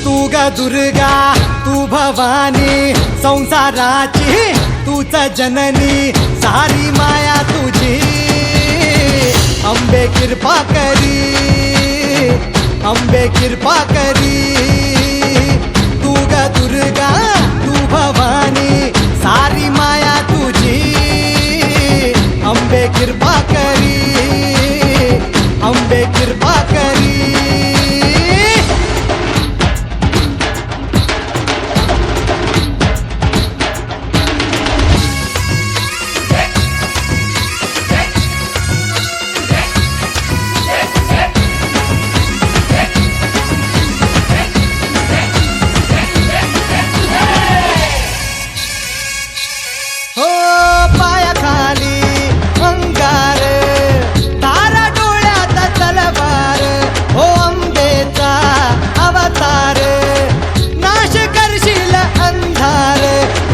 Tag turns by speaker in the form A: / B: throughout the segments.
A: तू ग दुर्गा तू भवानी संसाराची तूच जननी सारी माया तुझी अंबे कृपा करी अंबे कृपा करी तू ग दुर्गा तू भवानी सारी माया तुझी अंबे कृपा करी अंबे कृपा करी हो पायाखाली अंगार तारा डोळ्यात तलवार हो अंबेचा अवतार नाश करशील अंधार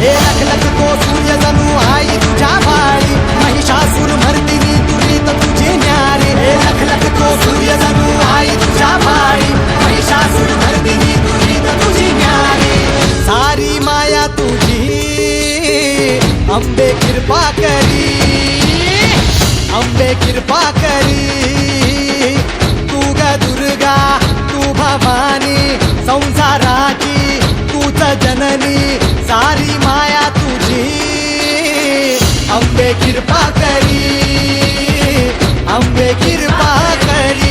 A: हे लख तो सूर्य जणू आई तुझ्या भाळी महिषासूर मर्दिनी दुरीत तुझी न्यारी हे लख तो सूर्य जणू आई तुझ्या भाळी महिषासूर मर्दिनी दुरीत तुझी न्यारी सारी माया तुझी अंबे कृपा करी अंबे कृपा करी तू ग दुर्गा तू भवानी संसाराची तूच जननी सारी माया तुझी अंबे कृपा करी अंबे कृपा करी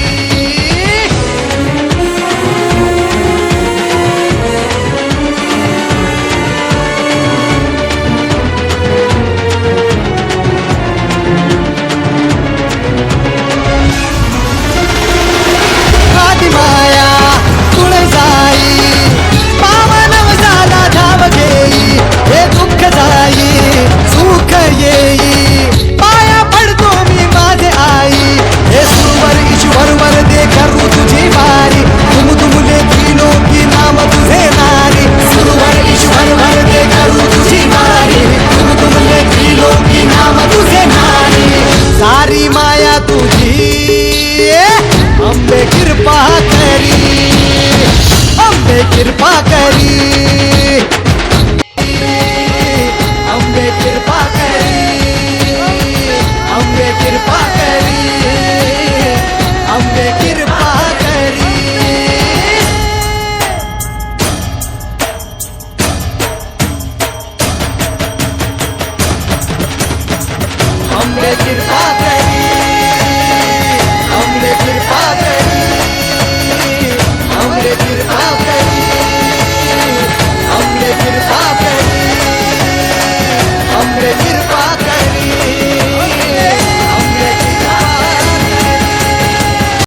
A: माया तुळजाई पावन झाला धाव घेई हे दुःख जाई सुख येई पाया पडतो मी माझे आई हे सुरवर ईश्वर वर दे करू तुझी वारी तुम तुमले त्रिलोकी नाम तुझे नारी सुरवर ईश्वर वर दे करू तुझी वारी तुम तुमले त्रिलोकी नाम तुझे नारी सारी माया तुझी अंबे कृपा करी अंबे कृपा करी अंबे कृपा करी अंबे कृपा करी अंबे कृपा करी अंबे कृपा करी